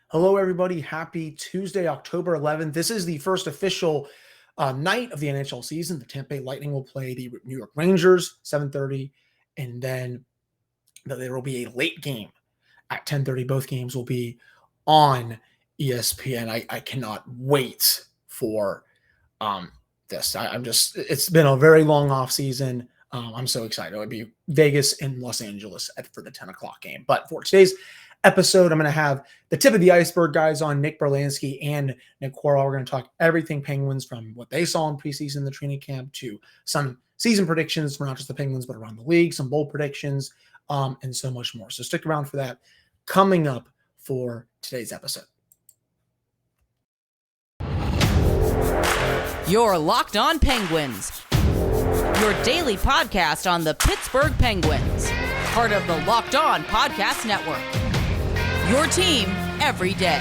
Hello, everybody. Happy Tuesday, October 11th. This is the first official night of the NHL season. The Tampa Bay Lightning will play the New York Rangers, 7:30, and then there will be a late game at 10:30. Both games will be on ESPN. I cannot wait for this. It's been a very long off season. I'm so excited. It would be Vegas and Los Angeles for the 10 o'clock game. But for today's episode, I'm going to have the Tip of the Iceberg guys on, Nick Brlansky and Nick Horwat. We're going to talk everything Penguins, from what they saw in preseason, the training camp, to some season predictions for not just the Penguins, but around the league, some bold predictions, and so much more. So stick around for that coming up for today's episode. You're Locked On Penguins, your daily podcast on the Pittsburgh Penguins, part of the Locked On Podcast Network, your team every day.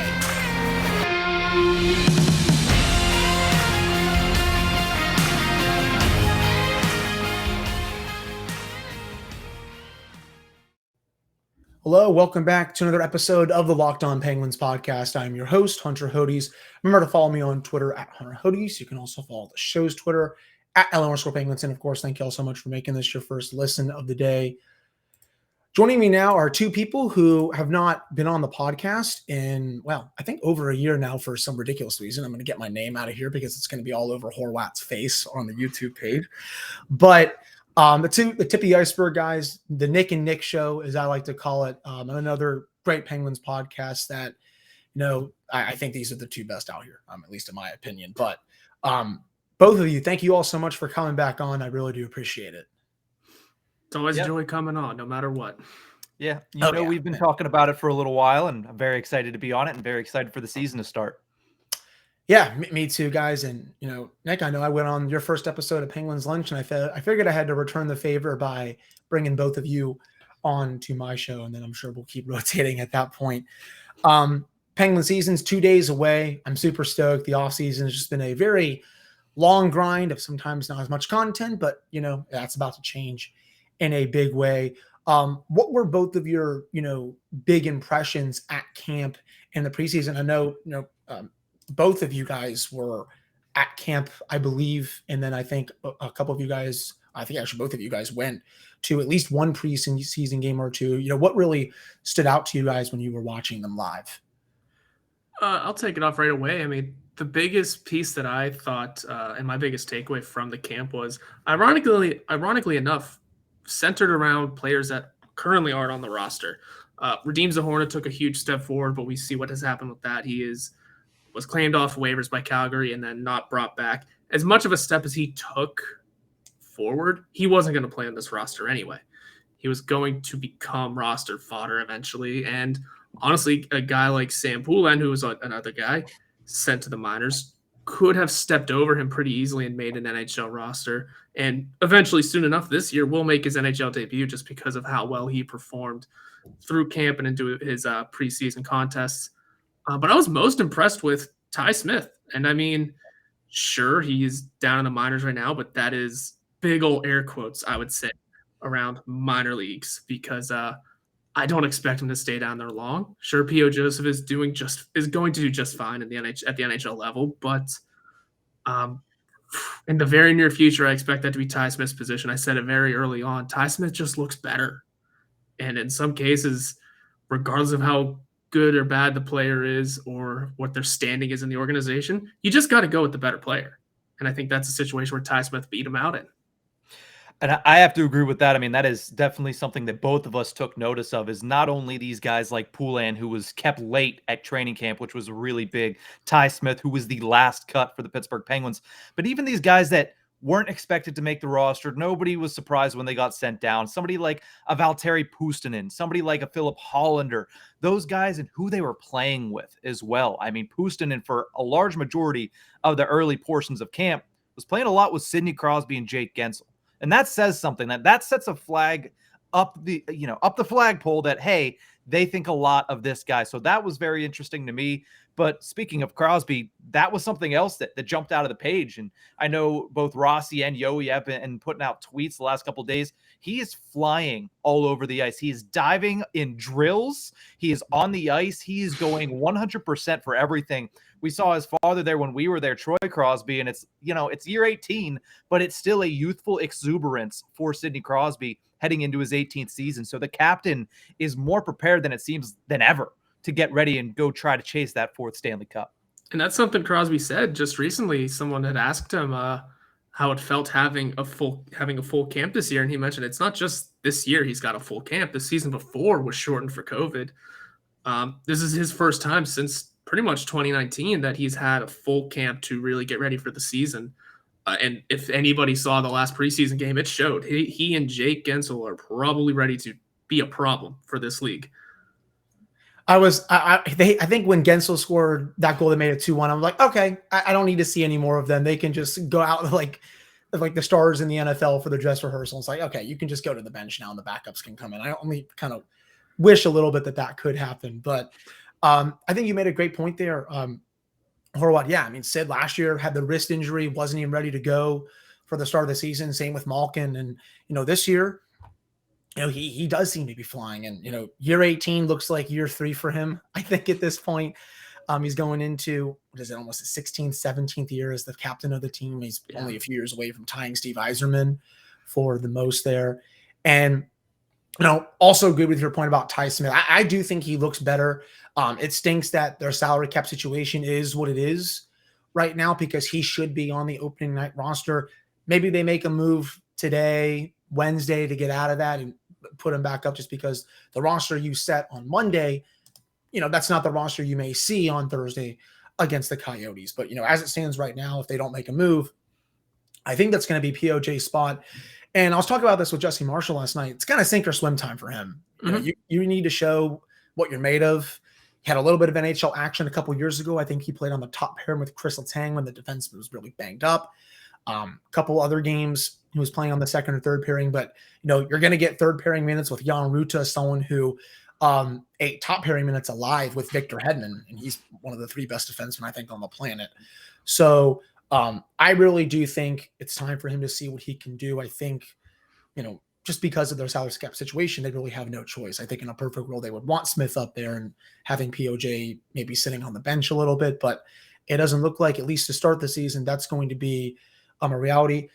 Hello, welcome back to another episode of the Locked On Penguins podcast. I'm your host, Hunter Hodes. Remember to follow me on Twitter at Hunter Hodes. You can also follow the show's Twitter at @L_Penguins. And of course, thank you all so much for making this your first listen of the day. Joining me now are two people who have not been on the podcast in, well, I think over a year now for some ridiculous reason. I'm going to get my name out of here because it's going to be all over Horwat's face on the YouTube page. But the Tip of the Iceberg guys, the Nick and Nick show, as I like to call it, and another great Penguins podcast that, I think these are the two best out here, at least in my opinion. But both of you, thank you all so much for coming back on. I really do appreciate it. It's always a joy coming on, no matter what. Yeah, we've been talking about it for a little while, and I'm very excited to be on it and very excited for the season to start. Yeah, me too, guys. And, Nick, I know I went on your first episode of Penguins Lunch, and I figured I had to return the favor by bringing both of you on to my show, and then I'm sure we'll keep rotating at that point. Penguin season's 2 days away. I'm super stoked. The offseason has just been a very long grind of sometimes not as much content, but, that's about to change in a big way. What were both of your, big impressions at camp in the preseason? I know, both of you guys were at camp, I believe. And then I think a couple of you guys, I think actually both of you guys went to at least one preseason game or two. What really stood out to you guys when you were watching them live? I'll take it off right away. I mean, the biggest piece that I thought and my biggest takeaway from the camp was, ironically enough, centered around players that currently aren't on the roster. Redeems the Hornet took a huge step forward, but we see what has happened with that. He was claimed off waivers by Calgary and then not brought back. As much of a step as he took forward, he wasn't going to play on this roster anyway. He was going to become roster fodder eventually. And honestly, a guy like Sam Poulin, who was another guy sent to the minors, could have stepped over him pretty easily and made an NHL roster. And eventually, soon enough this year, will make his NHL debut just because of how well he performed through camp and into his preseason contests. But I was most impressed with Ty Smith. And I mean, sure, he's down in the minors right now, but that is big old air quotes, I would say, around minor leagues, because I don't expect him to stay down there long. Sure, P.O. Joseph is going to do just fine at the NHL level, but in the very near future, I expect that to be Ty Smith's position. I said it very early on. Ty Smith just looks better. And in some cases, regardless of how good or bad the player is or what their standing is in the organization, you just got to go with the better player. And I think that's a situation where Ty Smith beat him out in. And I have to agree with that. I mean, that is definitely something that both of us took notice of, is not only these guys like Poulin, who was kept late at training camp, which was really big, Ty Smith, who was the last cut for the Pittsburgh Penguins, but even these guys that weren't expected to make the roster. Nobody was surprised when they got sent down. Somebody like a Valtteri Puustinen, somebody like a Philip Hollander, those guys and who they were playing with as well. I mean, Puustinen, for a large majority of the early portions of camp, was playing a lot with Sidney Crosby and Jake Gensel. And that says something, that sets a flag up the flagpole that, hey, they think a lot of this guy. So that was very interesting to me. But speaking of Crosby, that was something else that jumped out of the page. And I know both Rossi and Yoey have been putting out tweets the last couple of days. he is flying all over the ice. He is diving in drills. He is on the ice. He is going 100% for everything. We saw his father there when we were there, Troy Crosby, and it's year 18, but it's still a youthful exuberance for Sidney Crosby heading into his 18th season. So the captain is more prepared than it seems than ever to get ready and go try to chase that 4th Stanley Cup. And that's something Crosby said just recently. Someone had asked him how it felt having a full camp this year, and he mentioned it's not just this year he's got a full camp. The season before was shortened for COVID. This is his first time since pretty much 2019 that he's had a full camp to really get ready for the season. And if anybody saw the last preseason game, it showed. He and Jake Gensel are probably ready to be a problem for this league. I think when Gensel scored that goal that made it 2-1, I'm like, okay, I don't need to see any more of them. They can just go out like the stars in the NFL for the dress rehearsal. It's like, okay, you can just go to the bench now and the backups can come in. I only kind of wish a little bit that could happen. But I think you made a great point there. Horwat, yeah, I mean, Sid last year had the wrist injury, wasn't even ready to go for the start of the season. Same with Malkin. And, this year, he does seem to be flying, and, year 18 looks like year 3 for him. I think at this point, he's going into, almost his 16th, 17th year as the captain of the team. He's only a few years away from tying Steve Yzerman for the most there. And, also good with your point about Ty Smith. I do think he looks better. It stinks that their salary cap situation is what it is right now, because he should be on the opening night roster. Maybe they make a move today, Wednesday, to get out of that and put him back up, just because the roster you set on Monday, that's not the roster you may see on Thursday against the Coyotes. But, as it stands right now, if they don't make a move, I think that's going to be POJ's spot. And I was talking about this with Jesse Marshall last night. It's kind of sink or swim time for him. You need to show what you're made of. He had a little bit of NHL action a couple years ago. I think he played on the top pairing with Chris Letang when the defense was really banged up. A couple other games he was playing on the second or third pairing, but you're going to get third pairing minutes with Jan Ruta, someone who ate top pairing minutes alive with Victor Hedman, and he's one of the 3 best defensemen I think on the planet. So I really do think it's time for him to see what he can do. I think just because of their salary cap situation, they really have no choice. I think in a perfect world they would want Smith up there and having POJ maybe sitting on the bench a little bit, but it doesn't look like, at least to start the season, that's going to be a reality.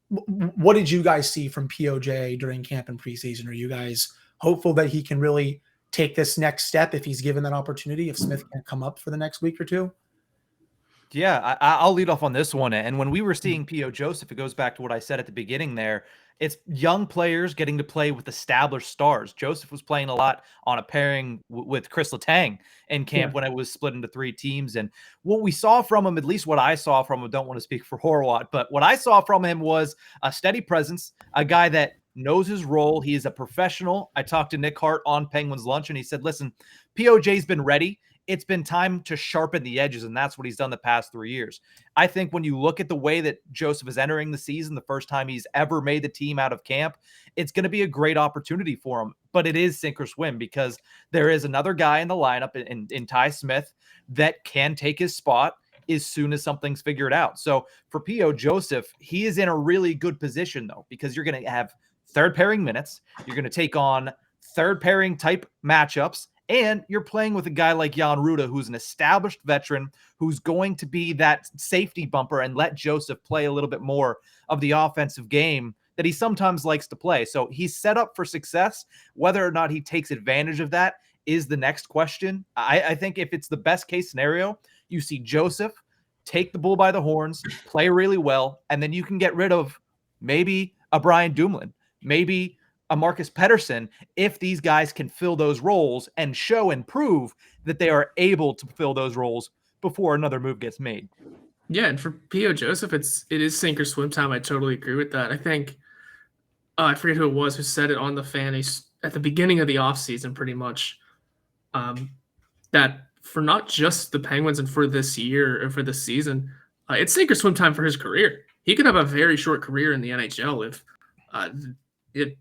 What did you guys see from POJ during camp and preseason? Are you guys hopeful that he can really take this next step if he's given that opportunity, if Smith can come up for the next week or two? Yeah, I'll lead off on this one. And when we were seeing P.O. Joseph, it goes back to what I said at the beginning there. It's young players getting to play with established stars. Joseph was playing a lot on a pairing with Chris Letang in camp when it was split into 3 teams. And what we saw from him, at least what I saw from him, don't want to speak for Horwat, but what I saw from him was a steady presence, a guy that knows his role. He is a professional. I talked to Nick Hart on Penguins Lunch, and he said, listen, POJ's been ready. It's been time to sharpen the edges, and that's what he's done the past 3 years. I think when you look at the way that Joseph is entering the season, the first time he's ever made the team out of camp, it's going to be a great opportunity for him. But it is sink or swim, because there is another guy in the lineup in Ty Smith that can take his spot as soon as something's figured out. So for P.O. Joseph, he is in a really good position, though, because you're going to have third pairing minutes. You're going to take on third pairing type matchups. And you're playing with a guy like Jan Ruda, who's an established veteran, who's going to be that safety bumper and let Joseph play a little bit more of the offensive game that he sometimes likes to play. So he's set up for success. Whether or not he takes advantage of that is the next question. I think if it's the best case scenario, you see Joseph take the bull by the horns, play really well, and then you can get rid of maybe a Brian Dumoulin, maybe a Marcus Pettersson, if these guys can fill those roles and show and prove that they are able to fill those roles before another move gets made. Yeah, and for P.O. Joseph, it is sink or swim time. I totally agree with that. I think I forget who it was who said it on the fan at the beginning of the offseason, pretty much, that for not just the Penguins and for this year or for this season, it's sink or swim time for his career. He could have a very short career in the NHL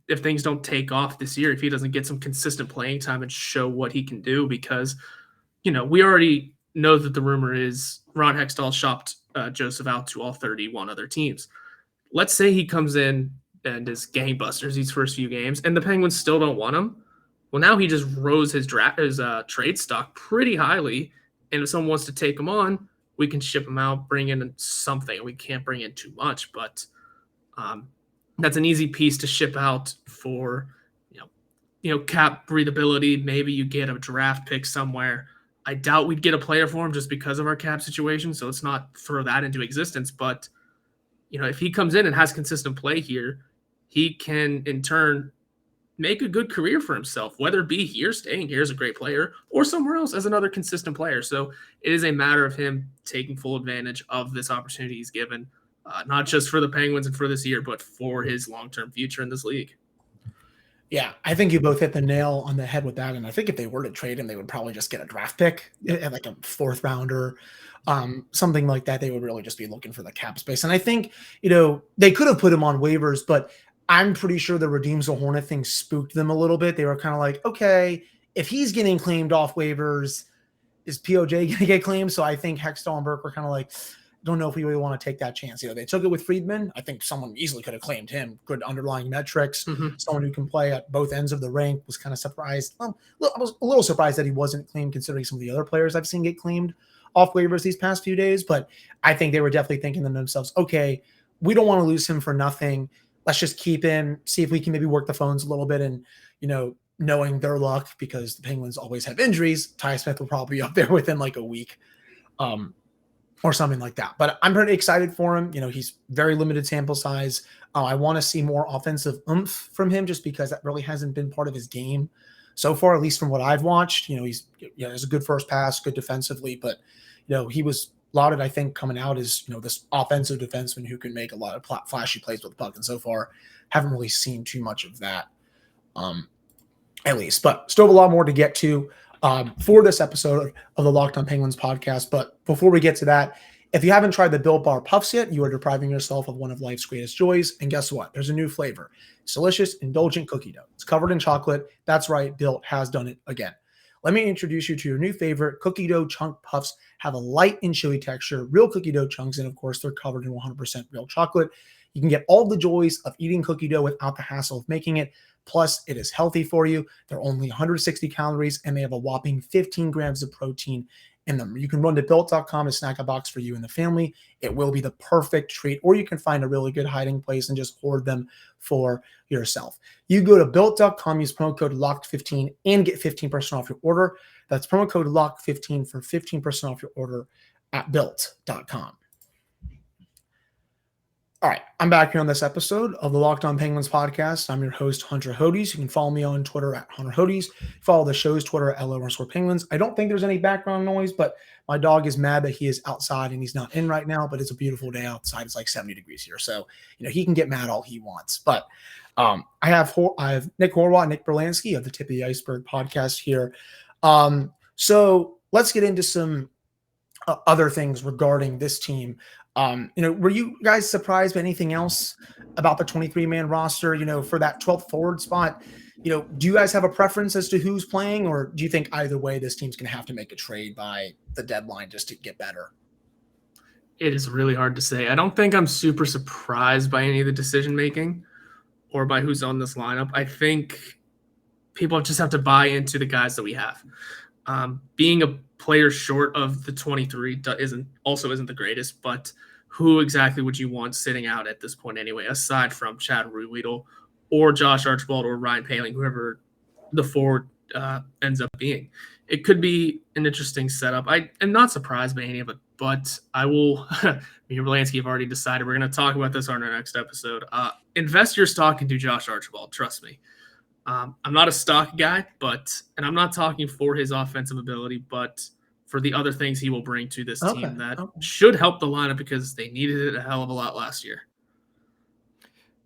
if things don't take off this year, if he doesn't get some consistent playing time and show what he can do, because, we already know that the rumor is Ron Hextall shopped Joseph out to all 31 other teams. Let's say he comes in, and is gangbusters these first few games, and the Penguins still don't want him. Well, now he just rose his trade stock pretty highly, and if someone wants to take him on, we can ship him out, bring in something. We can't bring in too much, but that's an easy piece to ship out for cap breathability. Maybe you get a draft pick somewhere. I doubt we'd get a player for him just because of our cap situation, so let's not throw that into existence. But if he comes in and has consistent play here, he can in turn make a good career for himself, whether it be here, staying here as a great player, or somewhere else as another consistent player. So it is a matter of him taking full advantage of this opportunity he's given, not just for the Penguins and for this year, but for his long-term future in this league. Yeah, I think you both hit the nail on the head with that. And I think if they were to trade him, they would probably just get a draft pick, like a fourth rounder, something like that. They would really just be looking for the cap space. And I think, they could have put him on waivers, but I'm pretty sure the Redeems the Hornet thing spooked them a little bit. They were kind of like, okay, if he's getting claimed off waivers, is POJ going to get claimed? So I think Hextall and Burke were kind of like, don't know if we really want to take that chance. They took it with Friedman. I think someone easily could have claimed him. Good underlying metrics. Someone who can play at both ends of the rink. Was kind of surprised. I was a little surprised that he wasn't claimed considering some of the other players I've seen get claimed off waivers these past few days. But I think they were definitely thinking to themselves, okay, we don't want to lose him for nothing. Let's just keep him, see if we can maybe work the phones a little bit. And, knowing their luck, because the Penguins always have injuries, Ty Smith will probably be up there within like a week. Or something like that. But I'm pretty excited for him. He's very limited sample size. I want to see more offensive oomph from him just because that really hasn't been part of his game so far, at least from what I've watched. He's has a good first pass, good defensively, but he was lauded, I think, coming out as this offensive defenseman who can make a lot of flashy plays with the puck. And so far, haven't really seen too much of that, at least. But still have a lot more to get to for this episode of the Locked On Penguins podcast. But before we get to that, if you haven't tried the Built Bar Puffs yet, you are depriving yourself of one of life's greatest joys. And guess what? There's a new flavor. It's delicious, indulgent cookie dough. It's covered in chocolate. That's right. Built has done it again. Let me introduce you to your new favorite. Cookie dough chunk puffs have a light and chewy texture, real cookie dough chunks, and of course, they're covered in 100% real chocolate. You can get all the joys of eating cookie dough without the hassle of making it. Plus, it is healthy for you. They're only 160 calories, and they have a whopping 15 grams of protein in them. You can run to Built.com and snack a box for you and the family. It will be the perfect treat, or you can find a really good hiding place and just hoard them for yourself. You go to Built.com, use promo code LOCKED15 and get 15% off your order. That's promo code LOCKED15 for 15% off your order at Built.com. All right, I'm back here on this episode of the Locked On Penguins podcast. I'm your host, Hunter Hodes. You can follow me on Twitter at Hunter Hodes. Follow the show's Twitter at LO_Penguins. I don't think there's any background noise, but my dog is mad that he is outside and he's not in right now, but it's a beautiful day outside. It's like 70 degrees here. So, he can get mad all he wants. But I have Nick Horwat, Nick Brlansky of the Tip of the Ice-Burgh podcast here. So let's get into some other things regarding this team. Were you guys surprised by anything else about the 23-man roster, for that 12th forward spot? Do you guys have a preference as to who's playing, or do you think either way this team's going to have to make a trade by the deadline just to get better? It is really hard to say. I don't think I'm super surprised by any of the decision-making or by who's on this lineup. I think people just have to buy into the guys that we have. Being a player short of the 23 isn't the greatest, but who exactly would you want sitting out at this point anyway, aside from Chad Ruhwedel or Josh Archibald or Ryan Poehling, whoever the forward ends up being? It could be an interesting setup. I am not surprised by any of it, but I will. Me and Brlansky have already decided we're going to talk about this on our next episode. Invest your stock into Josh Archibald. Trust me. I'm not a stock guy, and I'm not talking for his offensive ability, but for the other things he will bring to this team that should help the lineup because they needed it a hell of a lot last year.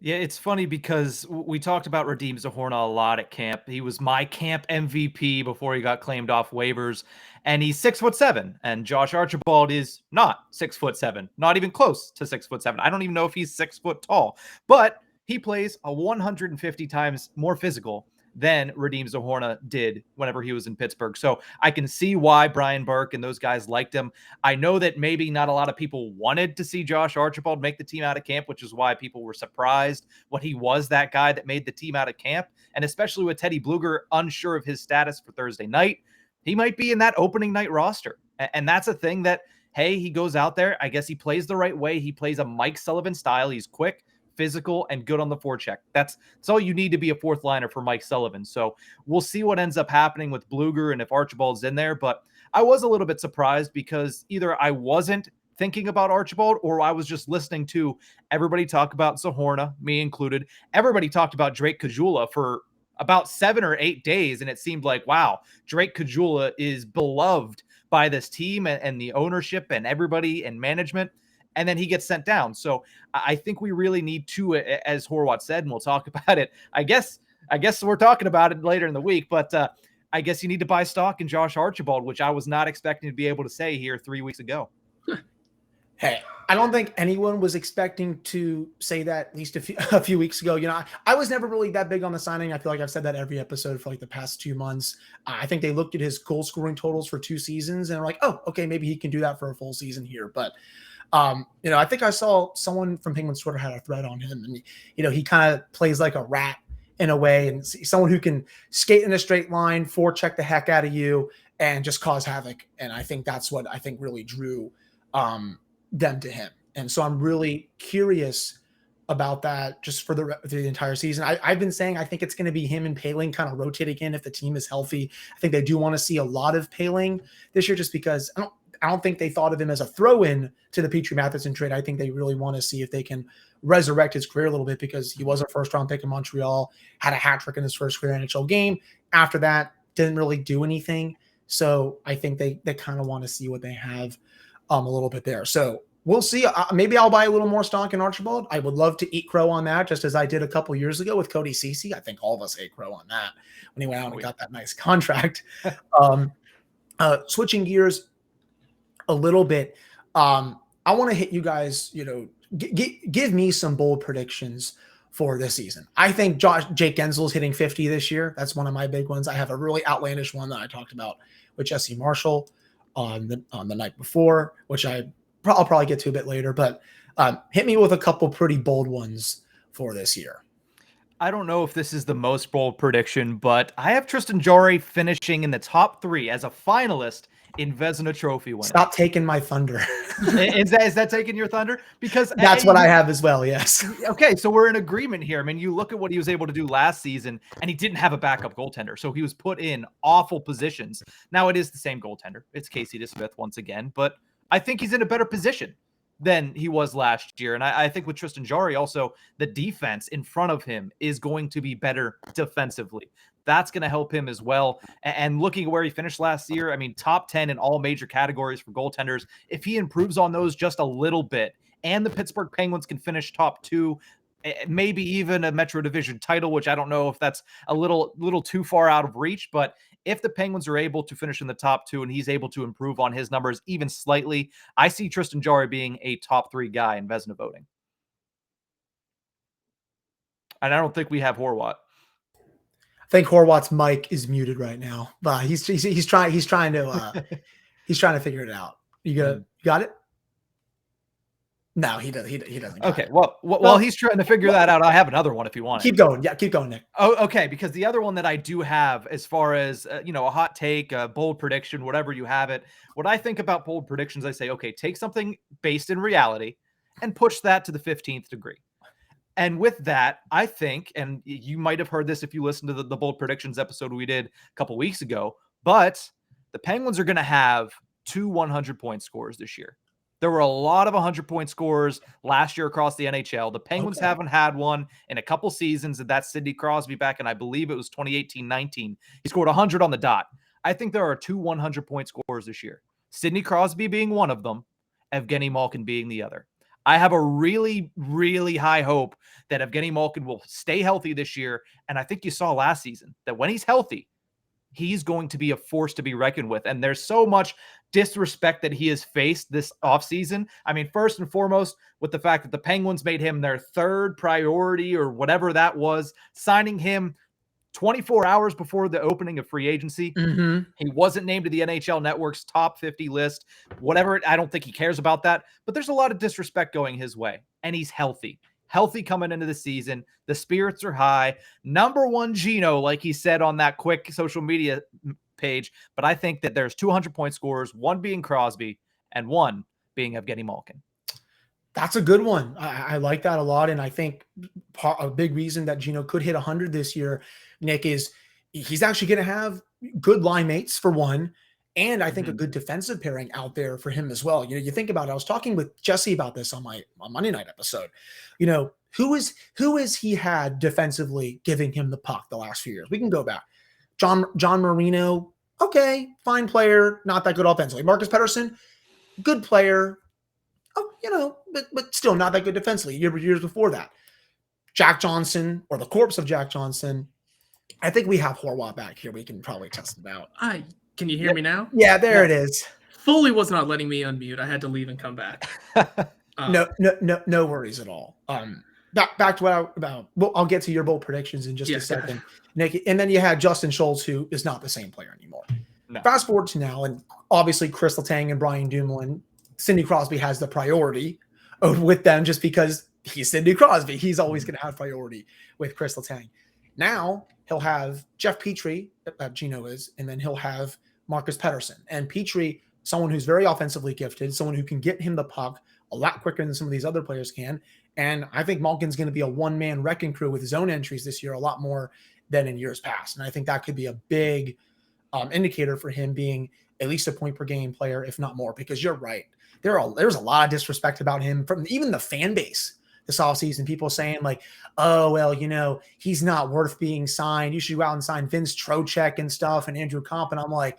Yeah, it's funny because we talked about Redeems the Hornet a lot at camp. He was my camp MVP before he got claimed off waivers, and he's 6'7", and Josh Archibald is not 6'7", not even close to 6'7". I don't even know if he's 6 foot tall, but he plays a 150 times more physical than Radim Zohorna did whenever he was in Pittsburgh. So I can see why Brian Burke and those guys liked him. I know that maybe not a lot of people wanted to see Josh Archibald make the team out of camp, which is why people were surprised when he was that guy that made the team out of camp. And especially with Teddy Bluger unsure of his status for Thursday night, he might be in that opening night roster. And that's a thing that, hey, he goes out there. I guess he plays the right way. He plays a Mike Sullivan style. He's quick, physical, and good on the forecheck. That's all you need to be a fourth liner for Mike Sullivan. So we'll see what ends up happening with Bluger and if Archibald's in there. But I was a little bit surprised because either I wasn't thinking about Archibald or I was just listening to everybody talk about Zohorna, me included. Everybody talked about Drake Caggiula for about 7 or 8 days. And it seemed like, wow, Drake Caggiula is beloved by this team and the ownership and everybody and management. And then he gets sent down. So I think we really need to, as Horwat said, and we'll talk about it. I guess we're talking about it later in the week, but I guess you need to buy stock in Josh Archibald, which I was not expecting to be able to say here 3 weeks ago. Hey, I don't think anyone was expecting to say that at least a few weeks ago. You know, I was never really that big on the signing. I feel like I've said that every episode for like the past 2 months. I think they looked at his goal scoring totals for 2 seasons and were like, oh, okay, maybe he can do that for a full season here. But, you know, I think I saw someone from Penguins Twitter had a thread on him and, you know, he kind of plays like a rat in a way and someone who can skate in a straight line, forecheck the heck out of you and just cause havoc. And I think that's what I think really drew, them to him. And so I'm really curious about that just for the entire season. I've been saying I think it's going to be him and Poehling kind of rotating in if the team is healthy. I think they do want to see a lot of Poehling this year just because I don't think they thought of him as a throw-in to the Petrie Matheson trade. I think they really want to see if they can resurrect his career a little bit because he was a first-round pick in Montreal, had a hat trick in his first career NHL game. After that, didn't really do anything. So I think they kind of want to see what they have a little bit there. So we'll see. Maybe I'll buy a little more stock in Archibald. I would love to eat crow on that, just as I did a couple years ago with Cody Ceci. I think all of us ate crow on that when he went out and got that nice contract. Switching gears a little bit, I want to hit you guys, you know, give me some bold predictions for this season. I think Jake Gensel's hitting 50 this year. That's one of my big ones. I have a really outlandish one that I talked about with Jesse Marshall on the night before, which I'll probably get to a bit later, but hit me with a couple pretty bold ones for this year. I don't know if this is the most bold prediction, but I have Tristan Jarry finishing in the top 3 as a finalist in Vezina Trophy winner. Stop taking my thunder. Is that taking your thunder? Because that's what I have as well. Yes. Okay. So we're in agreement here. I mean, you look at what he was able to do last season and he didn't have a backup goaltender. So he was put in awful positions. Now it is the same goaltender. It's Casey DeSmith once again, but I think he's in a better position than he was last year. And I think with Tristan Jarry also, the defense in front of him is going to be better defensively. That's going to help him as well. And looking at where he finished last year, I mean, top 10 in all major categories for goaltenders. If he improves on those just a little bit, and the Pittsburgh Penguins can finish top 2, maybe even a Metro Division title, which I don't know if that's a little too far out of reach, but if the Penguins are able to finish in the top 2 and he's able to improve on his numbers even slightly, I see Tristan Jarry being a top 3 guy in Vezina voting. And I don't think we have Horwat. I think Horwat's mic is muted right now, but he's trying to figure it out. You got it? No, he doesn't. Okay. Well, he's trying to figure that out. I have another one if you want. Keep going. Yeah, keep going, Nick. Oh, okay. Because the other one that I do have, as far as a hot take, a bold prediction, whatever you have it. What I think about bold predictions, I say, okay, take something based in reality and push that to the 15th degree. And with that, I think, and you might have heard this if you listened to the bold predictions episode we did a couple weeks ago, but the Penguins are going to have 2 100-point scorers this year. There were a lot of 100-point scorers last year across the NHL. The Penguins haven't had one in a couple seasons, and that's Sidney Crosby back in, I believe it was 2018-19. He scored 100 on the dot. I think there are 2 100-point scorers this year. Sidney Crosby being one of them, Evgeny Malkin being the other. I have a really, really high hope that Evgeny Malkin will stay healthy this year, and I think you saw last season that when he's healthy, he's going to be a force to be reckoned with. And there's so much disrespect that he has faced this offseason. I mean, first and foremost, with the fact that the Penguins made him their 3rd priority or whatever that was, signing him 24 hours before the opening of free agency. Mm-hmm. He wasn't named to the NHL Network's top 50 list. Whatever, I don't think he cares about that. But there's a lot of disrespect going his way, and he's healthy. Healthy coming into the season. The spirits are high. Number one Gino, like he said on that quick social media page. But I think that there's 200-point scorers, one being Crosby and one being Evgeny Malkin. That's a good one. I like that a lot. And I think a big reason that Gino could hit 100 this year, Nick, is he's actually going to have good line mates for one. And I think a good defensive pairing out there for him as well. You know, you think about it. I was talking with Jesse about this on my Monday night episode. You know, who is he had defensively giving him the puck the last few years? We can go back. John Marino, okay, fine player, not that good offensively. Marcus Pettersson, good player. Oh, you know, but still not that good defensively. Years before that, Jack Johnson, or the corpse of Jack Johnson. I think we have Horwat back here. We can probably test it out. Can you hear me now? Yeah, there it is. Foley was not letting me unmute. I had to leave and come back. No worries at all. Back to what well, I'll get to your bold predictions in just a second, Nick. And then you had Justin Schultz, who is not the same player anymore. No. Fast forward to now, and obviously Chris Letang and Brian Dumoulin. Sidney Crosby has the priority with them just because he's Sidney Crosby. He's always going to have priority with Chris Letang. Now he'll have Jeff Petrie, that Gino is, and then he'll have Marcus Pettersson. And Petrie, someone who's very offensively gifted, someone who can get him the puck a lot quicker than some of these other players can. And I think Malkin's going to be a one-man wrecking crew with his own entries this year a lot more than in years past. And I think that could be a big indicator for him being at least a point-per-game player, if not more, because you're right. There's a lot of disrespect about him from even the fan base this offseason. People saying like, oh, well, you know, he's not worth being signed. You should go out and sign Vince Trocheck and stuff and Andrew Comp. And I'm like,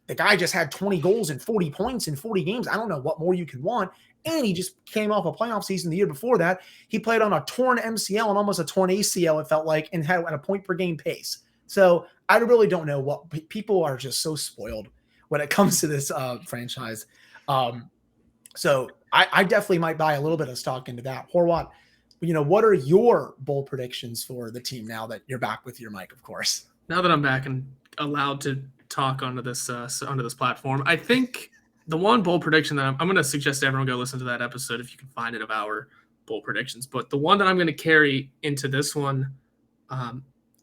the guy just had 20 goals and 40 points in 40 games. I don't know what more you can want. And he just came off a playoff season the year before that. He played on a torn MCL and almost a torn ACL, it felt like, and had a point-per-game pace. So I really don't know what people are just so spoiled when it comes to this franchise. So I definitely might buy a little bit of stock into that. Horwat, you know, what are your bold predictions for the team now that you're back with your mic, of course? Now that I'm back and allowed to talk onto this platform, I think the one bold prediction that I'm going to suggest everyone go listen to that episode if you can find it, of our bold predictions. But the one that I'm going to carry into this one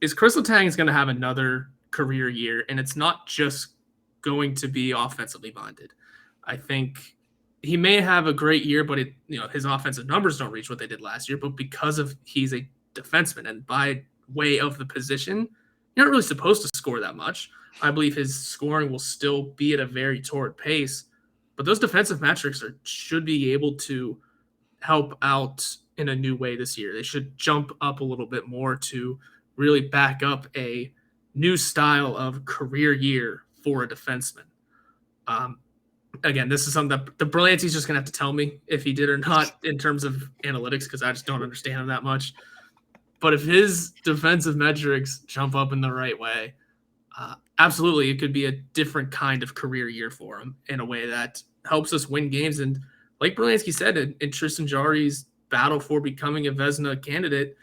is Chris Letang is going to have another career year, and it's not just going to be offensively minded. I think he may have a great year, but his offensive numbers don't reach what they did last year. But because of he's a defenseman, and by way of the position, you're not really supposed to score that much. I believe his scoring will still be at a very torrid pace, but those defensive metrics should be able to help out in a new way this year. They should jump up a little bit more to really back up a new style of career year for a defenseman. Again, this is something that the Brlansky's just going to have to tell me if he did or not in terms of analytics, because I just don't understand him that much. But if his defensive metrics jump up in the right way, absolutely, it could be a different kind of career year for him in a way that helps us win games. And like Brlansky said, in Tristan Jarry's battle for becoming a Vezina candidate,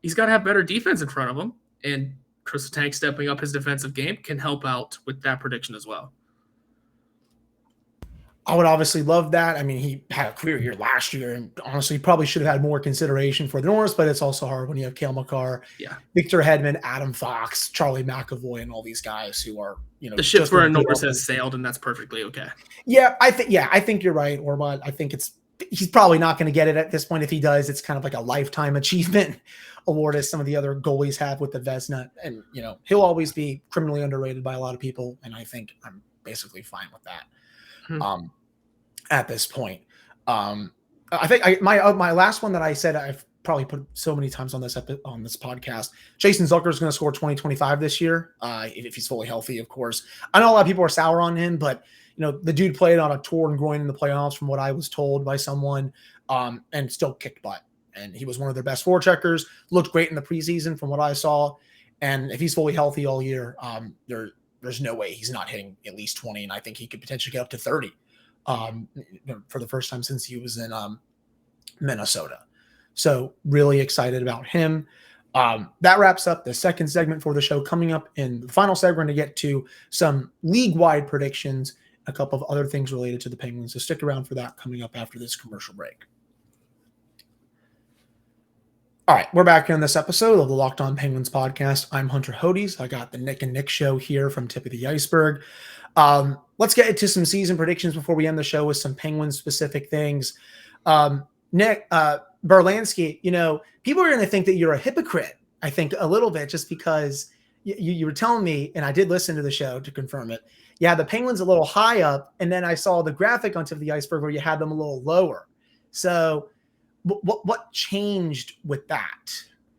he's got to have better defense in front of him. And Chris Letang stepping up his defensive game can help out with that prediction as well. I would obviously love that. I mean, he had a career year last year, and honestly, probably should have had more consideration for the Norris, but it's also hard when you have Cale Makar, Victor Hedman, Adam Fox, Charlie McAvoy, and all these guys who are, the ship for a Norris has sailed, and that's perfectly okay. Yeah, I think you're right, Horwat. I think he's probably not going to get it at this point. If he does, it's kind of like a lifetime achievement award, as some of the other goalies have with the Vezina, and he'll always be criminally underrated by a lot of people, and I think I'm basically fine with that. At this point, I think my last one that I said I've probably put so many times on this podcast. Jason Zucker is going to score 2025 this year, if he's fully healthy, of course. I know a lot of people are sour on him, but the dude played on a torn groin in the playoffs, from what I was told by someone, and still kicked butt. And he was one of their best forecheckers. Looked great in the preseason, from what I saw. And if he's fully healthy all year, there's no way he's not hitting at least 20, and I think he could potentially get up to 30 for the first time since he was in Minnesota. So really excited about him. That wraps up the second segment for the show. Coming up in the final segment, we're going to get to some league-wide predictions, a couple of other things related to the Penguins. So stick around for that coming up after this commercial break. All right, we're back here on this episode of the Locked On Penguins podcast. I'm Hunter Hodes. I got the Nick and Nick show here from Tip of the Ice-Burgh. Let's get into some season predictions before we end the show with some Penguins-specific things. Nick, Brlansky, people are going to think that you're a hypocrite, I think, a little bit, just because you were telling me, and I did listen to the show to confirm it. You had the Penguins a little high up, and then I saw the graphic on Tip of the Ice-Burgh where you had them a little lower. So what changed with that?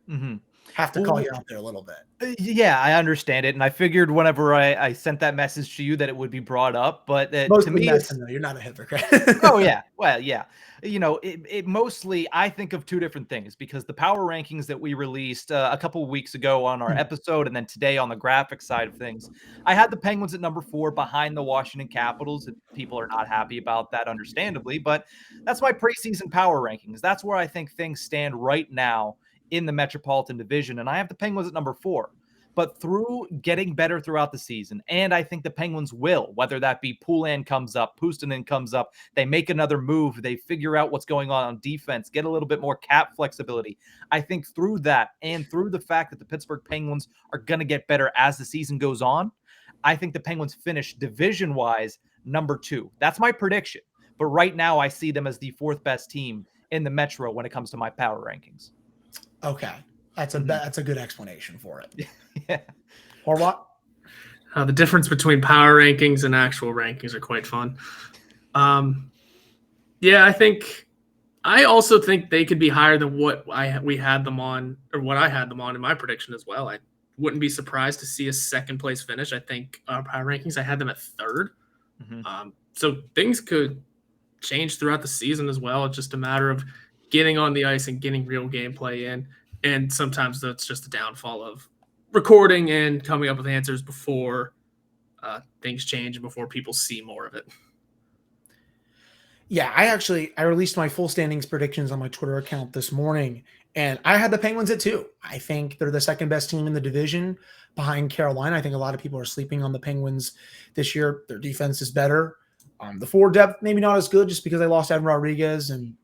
Mm-hmm. Have to call you out there a little bit. Yeah, I understand it. And I figured whenever I sent that message to you that it would be brought up. But to me, you're not a hypocrite. Oh, yeah. Well, yeah. It mostly, I think of two different things, because the power rankings that we released a couple of weeks ago on our episode, and then today on the graphic side of things, I had the Penguins at number 4 behind the Washington Capitals. People are not happy about that, understandably, but that's my preseason power rankings. That's where I think things stand right now in the Metropolitan Division, and I have the Penguins at number 4. But through getting better throughout the season, and I think the Penguins will, whether that be Poulin comes up, Puustinen comes up, they make another move, they figure out what's going on defense, get a little bit more cap flexibility. I think through that, and through the fact that the Pittsburgh Penguins are going to get better as the season goes on, I think the Penguins finish division-wise number 2. That's my prediction. But right now, I see them as the 4th best team in the Metro when it comes to my power rankings. Okay. That's a good explanation for it. Yeah. Horwat? The difference between power rankings and actual rankings are quite fun. Yeah, I also think they could be higher than what we had them on, or what I had them on in my prediction as well. I wouldn't be surprised to see a second place finish. I think our power rankings, I had them at 3rd. Mm-hmm. So things could change throughout the season as well. It's just a matter of getting on the ice and getting real gameplay in. And sometimes that's just a downfall of recording and coming up with answers before things change and before people see more of it. Yeah, I released my full standings predictions on my Twitter account this morning, and I had the Penguins at 2. I think they're the 2nd best team in the division behind Carolina. I think a lot of people are sleeping on the Penguins this year. Their defense is better. The forward depth, maybe not as good just because they lost Evan Rodriguez and,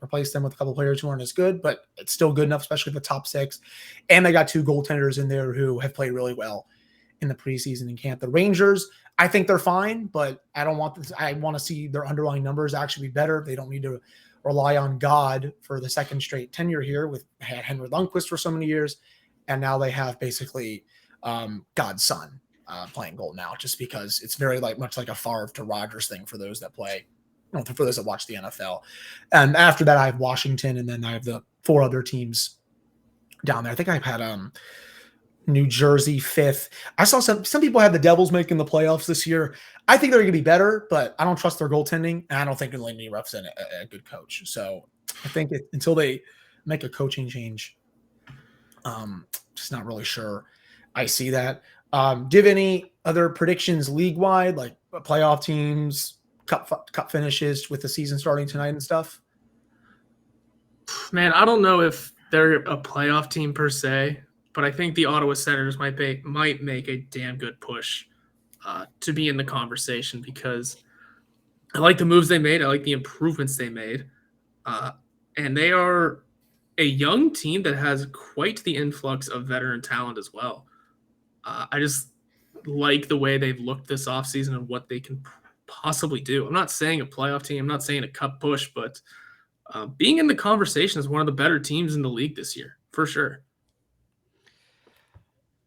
replaced them with a couple of players who aren't as good, but it's still good enough, especially the top 6. And they got 2 goaltenders in there who have played really well in the preseason in camp. The Rangers, I think they're fine, but I want to see their underlying numbers actually be better. They don't need to rely on God for the 2nd straight tenure here. Had Henry Lundqvist for so many years, and now they have basically God's son playing goal now, just because it's very much like a Favre to Rodgers thing for those that play, for those that watch the NFL. And after that, I have Washington, and then I have the 4 other teams down there. I think I've had New Jersey 5th. I saw some people have the Devils making the playoffs this year. I think they're going to be better, but I don't trust their goaltending, and I don't think Lenny Ruff's a good coach. So I think until they make a coaching change, just not really sure I see that. Do you have any other predictions league-wide, like playoff teams, cup finishes with the season starting tonight and stuff? Man, I don't know if they're a playoff team per se, but I think the Ottawa Senators might make a damn good push to be in the conversation, because I like the moves they made. I like the improvements they made. And they are a young team that has quite the influx of veteran talent as well. I just like the way they've looked this offseason and what they can possibly do. I'm not saying a playoff team. I'm not saying a cup push, but being in the conversation is one of the better teams in the league this year, for sure.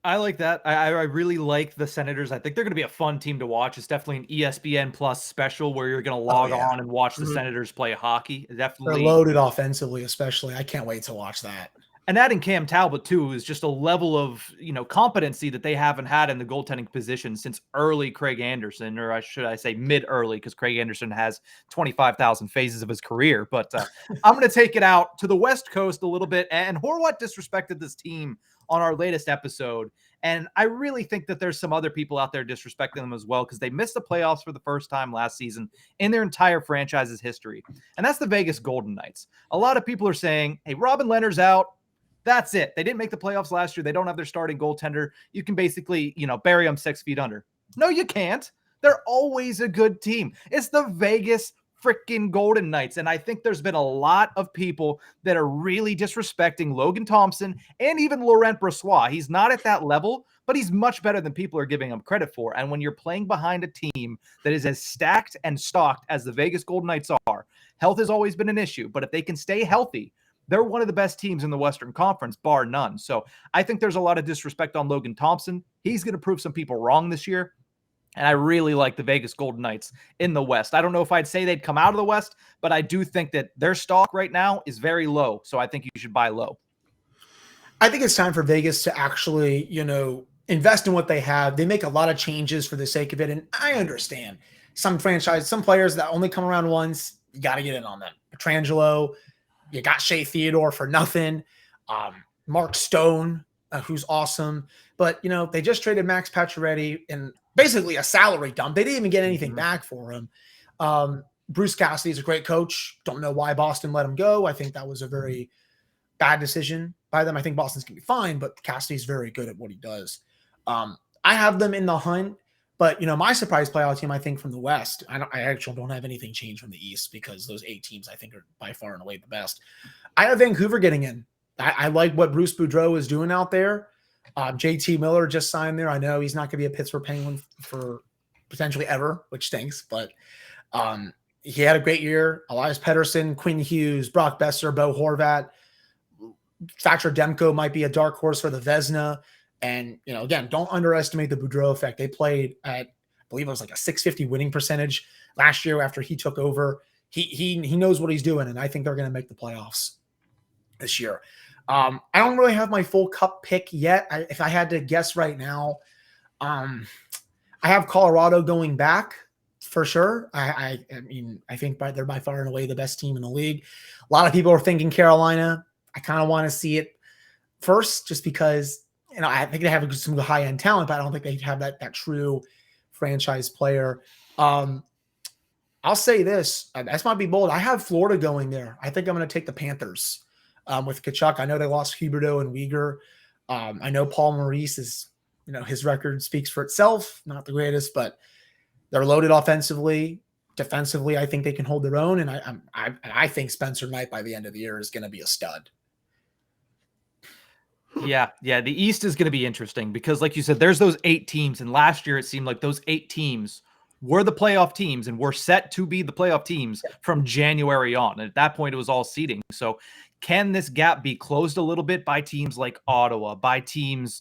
I like that. I really like the Senators. I think they're going to be a fun team to watch. It's definitely an ESPN Plus special where you're going to log on and watch the Senators play hockey. Definitely. They're loaded offensively, especially. I can't wait to watch that. And adding Cam Talbot, too, is just a level of, competency that they haven't had in the goaltending position since early Craig Anderson, or should I say mid-early, because Craig Anderson has 25,000 phases of his career. But I'm going to take it out to the West Coast a little bit. And Horwat disrespected this team on our latest episode. And I really think that there's some other people out there disrespecting them as well, because they missed the playoffs for the first time last season in their entire franchise's history. And that's the Vegas Golden Knights. A lot of people are saying, hey, Robin Leonard's out. That's it. They didn't make the playoffs last year. They don't have their starting goaltender. You can basically, bury them 6 feet under. No, you can't. They're always a good team. It's the Vegas freaking Golden Knights. And I think there's been a lot of people that are really disrespecting Logan Thompson and even Laurent Brossoit. He's not at that level, but he's much better than people are giving him credit for. And when you're playing behind a team that is as stacked and stocked as the Vegas Golden Knights are, health has always been an issue. But if they can stay healthy, they're one of the best teams in the Western Conference, bar none. So I think there's a lot of disrespect on Logan Thompson. He's going to prove some people wrong this year. And I really like the Vegas Golden Knights in the West. I don't know if I'd say they'd come out of the West, but I do think that their stock right now is very low. So I think you should buy low. I think it's time for Vegas to actually, invest in what they have. They make a lot of changes for the sake of it. And I understand some players that only come around once, you got to get in on them. Petrangelo, you got Shea Theodore for nothing. Mark Stone, who's awesome. But, they just traded Max Pacioretty and basically a salary dump. They didn't even get anything back for him. Bruce Cassidy is a great coach. Don't know why Boston let him go. I think that was a very bad decision by them. I think Boston's going to be fine, but Cassidy's very good at what he does. I have them in the hunt, but, my surprise playoff team, I think, from the West, I actually don't have anything changed from the East because those 8 teams, I think, are by far and away the best. I have Vancouver getting in. I like what Bruce Boudreau is doing out there. JT Miller just signed there. I know he's not going to be a Pittsburgh Penguin for potentially ever, which stinks, but he had a great year. Elias Pettersson, Quinn Hughes, Brock Besser, Bo Horvat, Thatcher Demko might be a dark horse for the Vezina. And, again, don't underestimate the Boudreau effect. They played at, I believe it was like a 650 winning percentage last year after he took over. He knows what he's doing, and I think they're going to make the playoffs this year. I don't really have my full cup pick yet. If I had to guess right now, I have Colorado going back for sure. I think they're by far and away the best team in the league. A lot of people are thinking Carolina. I kind of want to see it first just because, I think they have some high-end talent, but I don't think they have that true franchise player. I'll say this. This might be bold. I have Florida going there. I think I'm going to take the Panthers. With Kachuk. I know they lost Huberdeau and Weegar. I know Paul Maurice is, his record speaks for itself. Not the greatest, but they're loaded offensively. Defensively, I think they can hold their own. And I think Spencer Knight by the end of the year is going to be a stud. Yeah. The East is going to be interesting because, like you said, there's those 8 teams. And last year, it seemed like those 8 teams were the playoff teams and were set to be the playoff teams from January on. And at that point, it was all seeding. So can this gap be closed a little bit by teams like Ottawa, by teams,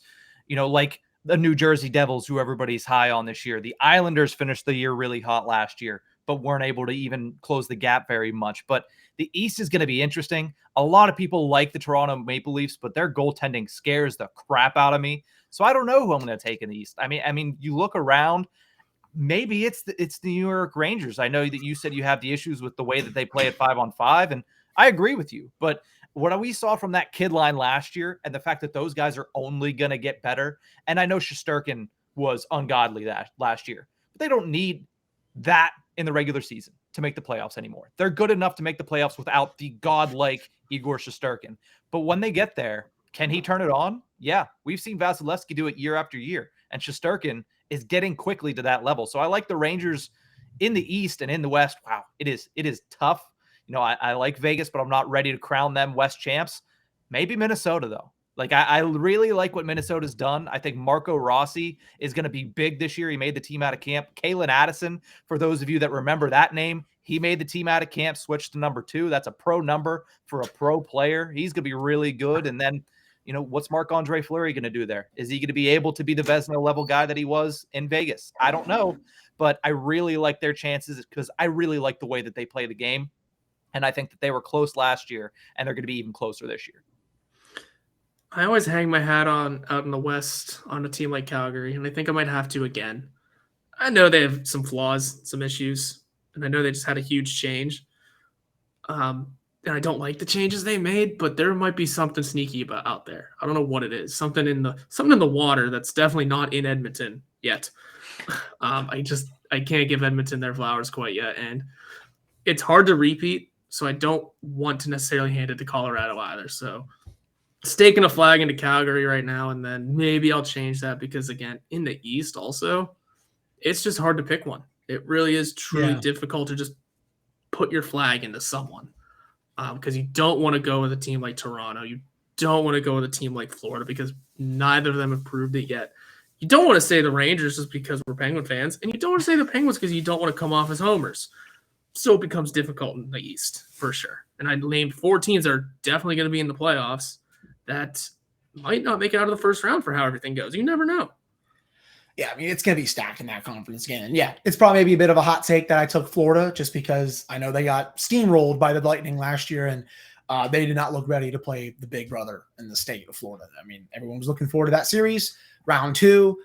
like the New Jersey Devils, who everybody's high on this year? The Islanders finished the year really hot last year, but weren't able to even close the gap very much. But the East is going to be interesting. A lot of people like the Toronto Maple Leafs, but their goaltending scares the crap out of me. So I don't know who I'm going to take in the East. I mean, you look around, maybe it's the New York Rangers. I know that you said you have the issues with the way that they play at 5-on-5, and I agree with you. But what we saw from that kid line last year and the fact that those guys are only going to get better, and I know Shesterkin was ungodly that last year, but they don't need that in the regular season to make the playoffs anymore. They're good enough to make the playoffs without the godlike Igor Shesterkin. But when they get there, can he turn it on? Yeah, we've seen Vasilevsky do it year after year, and Shesterkin is getting quickly to that level. So I like the Rangers in the East and in the West. Wow, it is tough. I like Vegas, but I'm not ready to crown them West champs. Maybe Minnesota, though. Like, I really like what Minnesota's done. I think Marco Rossi is going to be big this year. He made the team out of camp. Kalen Addison, for those of you that remember that name, he made the team out of camp, switched to number 2. That's a pro number for a pro player. He's going to be really good. And then, what's Marc-Andre Fleury going to do there? Is he going to be able to be the Vezina level guy that he was in Vegas? I don't know, but I really like their chances because I really like the way that they play the game. And I think that they were close last year, and they're going to be even closer this year. I always hang my hat out in the West on a team like Calgary, and I think I might have to again. I know they have some flaws, some issues, and I know they just had a huge change. And I don't like the changes they made, but there might be something sneaky out there. I don't know what it is. Something in the water that's definitely not in Edmonton yet. I can't give Edmonton their flowers quite yet, and it's hard to repeat. So I don't want to necessarily hand it to Colorado either. So staking a flag into Calgary right now, and then maybe I'll change that because, again, in the East also, it's just hard to pick one. It really is truly difficult to just put your flag into someone because you don't want to go with a team like Toronto. You don't want to go with a team like Florida because neither of them have proved it yet. You don't want to say the Rangers just because we're Penguin fans, and you don't want to say the Penguins because you don't want to come off as homers. So it becomes difficult in the East for sure. And I named 4 teams that are definitely going to be in the playoffs that might not make it out of the first round for how everything goes. You never know. Yeah, I mean, it's going to be stacked in that conference again. And yeah, it's probably maybe a bit of a hot take that I took Florida just because I know they got steamrolled by the Lightning last year, and they did not look ready to play the big brother in the state of Florida. I mean, everyone was looking forward to that series, round 2,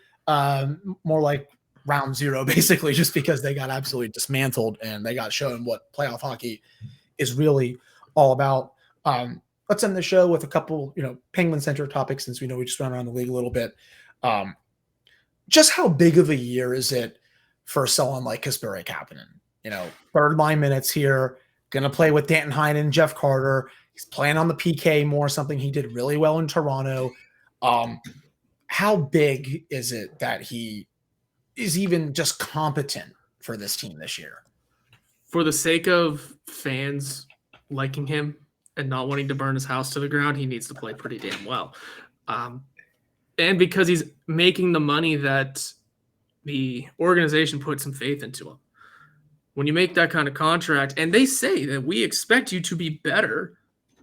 more like round 0, basically, just because they got absolutely dismantled and they got shown what playoff hockey is really all about. Let's end the show with a couple, Penguin-centric topics since we know we just ran around the league a little bit. Just how big of a year is it for someone like Kasperi Kapanen? Third line minutes here, going to play with Danton Heinen, Jeff Carter. He's playing on the PK more, something he did really well in Toronto. How big is it that he is even just competent for this team this year? For the sake of fans liking him and not wanting to burn his house to the ground, he needs to play pretty damn well. And because he's making the money that the organization put some faith into him. When you make that kind of contract, and they say that we expect you to be better,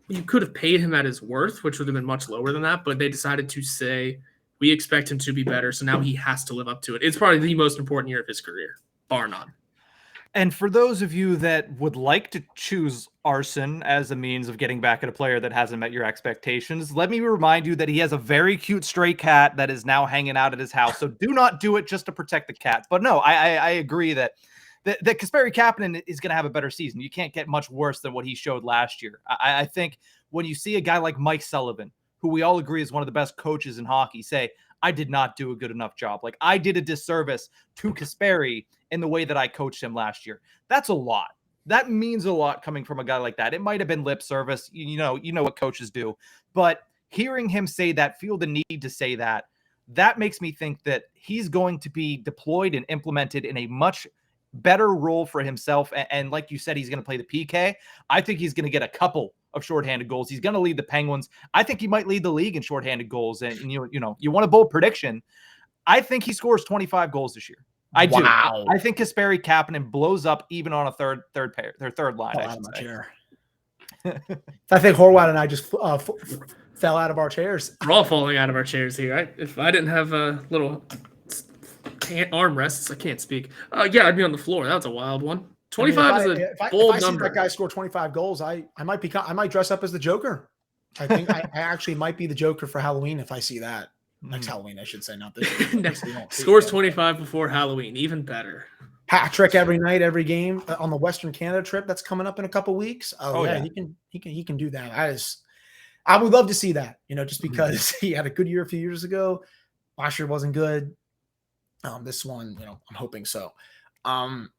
you could have paid him at his worth, which would have been much lower than that, but they decided to say, we expect him to be better, so now he has to live up to it. It's probably the most important year of his career, bar none. And for those of you that would like to choose arson as a means of getting back at a player that hasn't met your expectations, let me remind you that he has a very cute stray cat that is now hanging out at his house. So do not do it just to protect the cat. But no, I agree that Kasperi Kapanen is going to have a better season. You can't get much worse than what he showed last year. I think when you see a guy like Mike Sullivan, who we all agree is one of the best coaches in hockey, say, I did not do a good enough job. Like, I did a disservice to Kasperi in the way that I coached him last year. That's a lot. That means a lot coming from a guy like that. It might have been lip service. You know what coaches do. But hearing him say that, feel the need to say that, that makes me think that he's going to be deployed and implemented in a much better role for himself. And like you said, he's going to play the PK. I think he's going to get a couple of shorthanded goals. He's going to lead the Penguins. I think he might lead the league in shorthanded goals. And you want a bold prediction. I think he scores 25 goals this year. I do. I think Kasperi Kapanen blows up even on a third line. I think Horwat and I just fell out of our chairs. We're all falling out of our chairs here. If I didn't have a little armrests, I can't speak. Yeah, I'd be on the floor. That was a wild one. 25 is a bold number. If that guy score 25 goals, I might dress up as the Joker. I think I actually might be the Joker for Halloween if I see that. Next Halloween, I should say, not this year. Scores 25 before Halloween, even better. Hat trick every night, every game on the Western Canada trip that's coming up in a couple weeks. Oh yeah, he can do that. I would love to see that. Just because he had a good year a few years ago. Last year wasn't good. This one, I'm hoping so. One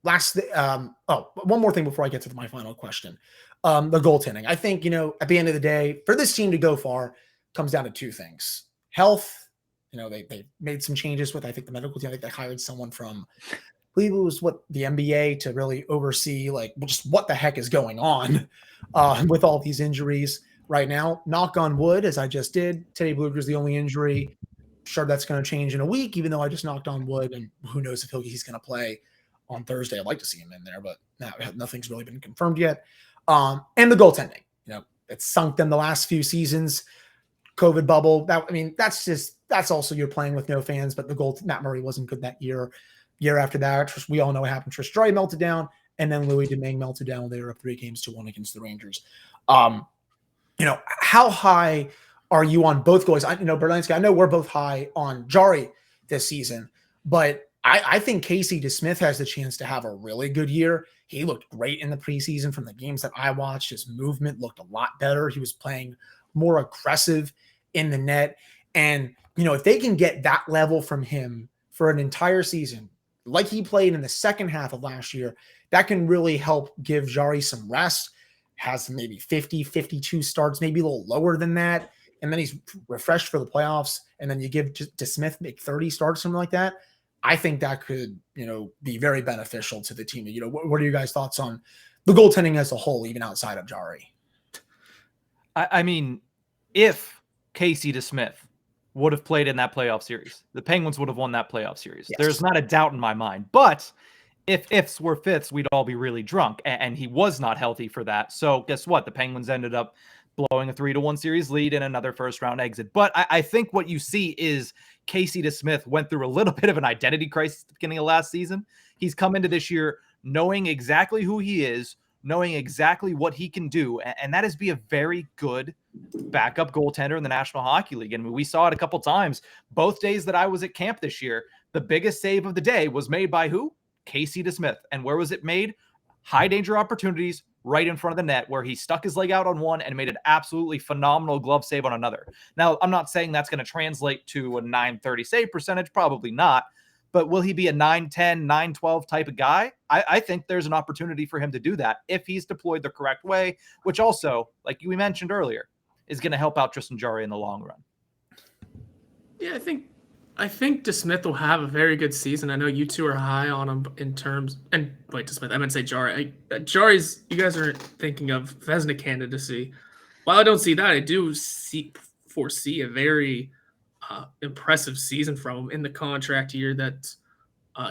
more thing before I get to my final question. The goaltending. I think, at the end of the day, for this team to go far, comes down to 2 things. Health, they made some changes with, I think, the medical team. I think they hired someone from, I believe it was the NBA to really oversee just what the heck is going on with all these injuries right now. Knock on wood, as I just did. Teddy Blueger's the only injury. Sure, that's going to change in a week, even though I just knocked on wood, and who knows if he's going to play on Thursday. I'd like to see him in there, but nothing's really been confirmed yet. And the goaltending, it's sunk them the last few seasons. COVID bubble. That's also you're playing with no fans, but Matt Murray wasn't good that year. Year after that, we all know what happened. Trish Strey melted down, and then Louis Domingue melted down. They were up 3-1 against the Rangers. How high are you on both goalies? Brlansky, I know we're both high on Jari this season, but I think Casey DeSmith has the chance to have a really good year. He looked great in the preseason from the games that I watched. His movement looked a lot better. He was playing more aggressive in the net. And, if they can get that level from him for an entire season, like he played in the second half of last year, that can really help give Jari some rest. has maybe 50, 52 starts, maybe a little lower than that. And then he's refreshed for the playoffs. And then you give to Smith make 30 starts, something like that. I think that could, be very beneficial to the team. What are you guys' thoughts on the goaltending as a whole, even outside of Jari? I mean, if Casey DeSmith would have played in that playoff series, the Penguins would have won that playoff series. Yes. There's not a doubt in my mind. But if ifs were fifths, we'd all be really drunk. And he was not healthy for that. So guess what? The Penguins ended up blowing a 3-1 series lead and another first-round exit. But I think what you see is Casey DeSmith went through a little bit of an identity crisis at the beginning of last season. He's come into this year knowing exactly who he is, knowing exactly what he can do, and that is be a very good backup goaltender in the National Hockey League. And we saw it a couple times. Both days that I was at camp this year, the biggest save of the day was made by who? Casey DeSmith. And where was it made? High danger opportunities right in front of the net, where he stuck his leg out on one and made an absolutely phenomenal glove save on another. Now, I'm not saying that's going to translate to a .930 save percentage, probably not. But will he be a 9-10, 9-12 type of guy? I think there's an opportunity for him to do that if he's deployed the correct way, which also, like we mentioned earlier, is going to help out Tristan Jarry in the long run. Yeah, I think DeSmith will have a very good season. I know you two are high on him in terms, and wait, DeSmith, I meant to say Jarry. Jarry's, you guys are thinking of Vezina candidacy. While I don't see that, I do foresee a very impressive season from him in the contract year that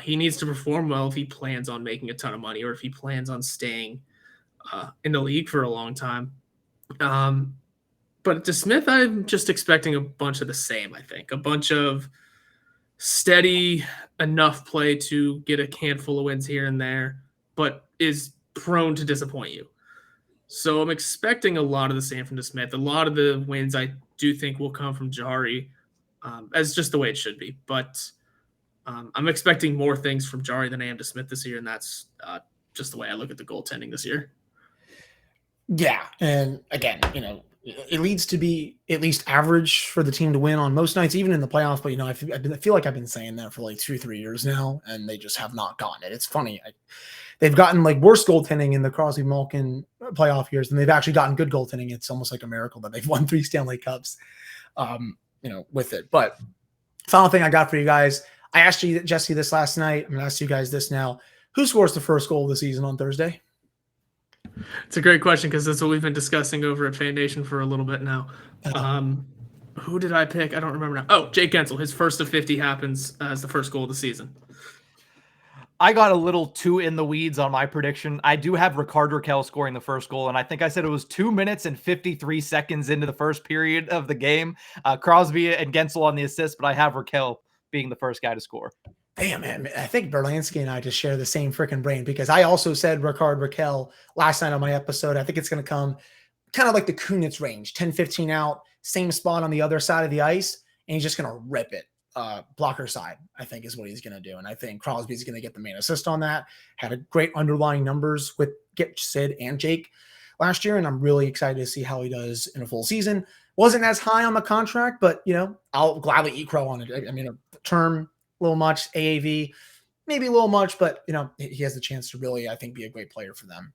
he needs to perform well if he plans on making a ton of money or if he plans on staying in the league for a long time. But DeSmith, I'm just expecting a bunch of the same, I think. A bunch of steady enough play to get a handful of wins here and there, but is prone to disappoint you. So I'm expecting a lot of the same from DeSmith. A lot of the wins I do think will come from Jarry, as just the way it should be. But I'm expecting more things from Jarry than I am DeSmith this year, and that's just the way I look at the goaltending this year. Yeah, and again, it needs to be at least average for the team to win on most nights, even in the playoffs. But, I feel like I've been saying that for like 2-3 years now, and they just have not gotten it. It's funny. They've gotten like worse goaltending in the Crosby Malkin playoff years, and they've actually gotten good goaltending. It's almost like a miracle that they've won 3 Stanley Cups, with it. But final thing I got for you guys, I asked you, Jesse, this last night. I'm going to ask you guys this now. Who scores the first goal of the season on Thursday? It's a great question because that's what we've been discussing over at Fan Nation for a little bit now. Who did I pick? I don't remember now. Oh, Jake Gensel. His first of 50 happens as the first goal of the season. I got a little too in the weeds on my prediction. I do have Rickard Rakell scoring the first goal, and I think I said it was 2 minutes and 53 seconds into the first period of the game. Crosby and Gensel on the assist, but I have Rakell being the first guy to score. Damn, man. I think Brlansky and I just share the same freaking brain, because I also said Rickard Rakell last night on my episode. I think it's going to come kind of like the Kunitz range, 10-15 out, same spot on the other side of the ice, and he's just going to rip it. Blocker side, I think, is what he's going to do. And I think Crosby's going to get the main assist on that. Had a great underlying numbers with Sid and Jake last year, and I'm really excited to see how he does in a full season. Wasn't as high on the contract, but, I'll gladly eat crow on it. I mean, a term, a little much, AAV, maybe a little much, but, he has the chance to really, I think, be a great player for them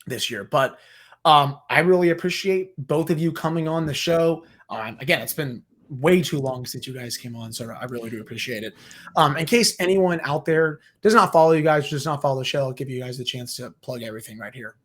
this year. But I really appreciate both of you coming on the show. Again, it's been way too long since you guys came on, so I really do appreciate it. In case anyone out there does not follow you guys, does not follow the show, I'll give you guys the chance to plug everything right here.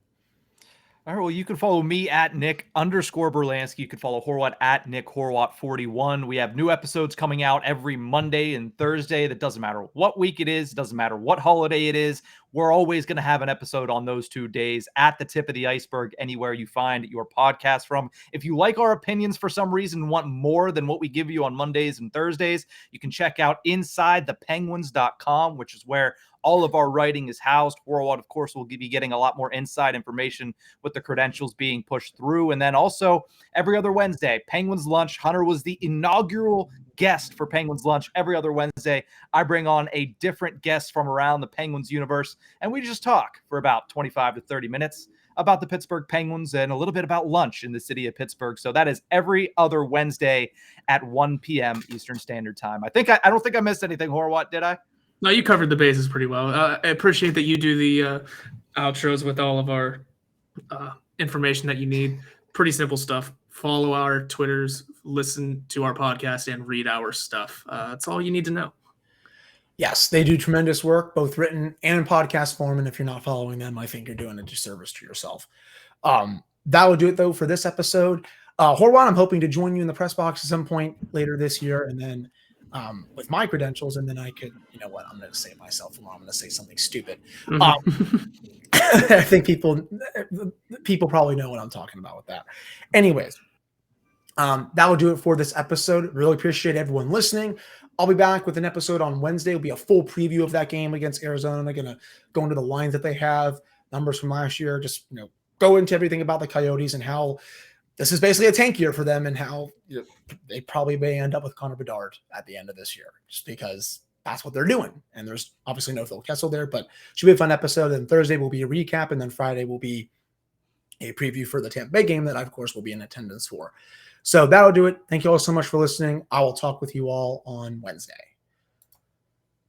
All right, well, you can follow me at Nick_Brlansky. You can follow Horwat at NickHorwat41. We have new episodes coming out every Monday and Thursday. That doesn't matter what week it is. It doesn't matter what holiday it is. We're always going to have an episode on those 2 days at the Tip of the Iceberg, anywhere you find your podcast from. If you like our opinions for some reason, want more than what we give you on Mondays and Thursdays, you can check out InsideThePenguins.com, which is where all of our writing is housed. Horwat, of course, will be getting a lot more inside information with the credentials being pushed through. And then also every other Wednesday, Penguins Lunch. Hunter was the inaugural guest for Penguins Lunch. Every other Wednesday, I bring on a different guest from around the Penguins universe, and we just talk for about 25 to 30 minutes about the Pittsburgh Penguins and a little bit about lunch in the city of Pittsburgh. So that is every other Wednesday at 1 p.m. Eastern Standard Time. I don't think I missed anything, Horwat, did I? No, you covered the bases pretty well. I appreciate that you do the outros with all of our information that you need. Pretty simple stuff. Follow our Twitters, listen to our podcast, and read our stuff. That's all you need to know. Yes, they do tremendous work, both written and in podcast form. And if you're not following them, I think you're doing a disservice to yourself. That will do it, though, for this episode. Horwat, I'm hoping to join you in the press box at some point later this year, and then with my credentials, and then I could, you know what, I'm going to say myself, I'm going to say something stupid. I think people probably know what I'm talking about with that. Anyways, that will do it for this episode. Really appreciate everyone listening. I'll be back with an episode on Wednesday. It'll be a full preview of that game against Arizona. They're going to go into the lines that they have, numbers from last year, just, you know, go into everything about the Coyotes and how this is basically a tank year for them, and how, you know, they probably may end up with Connor Bedard at the end of this year, just because that's what they're doing. And there's obviously no Phil Kessel there, but should be a fun episode. And Thursday will be a recap, and then Friday will be a preview for the Tampa Bay game that I, of course, will be in attendance for. So that'll do it. Thank you all so much for listening. I will talk with you all on Wednesday.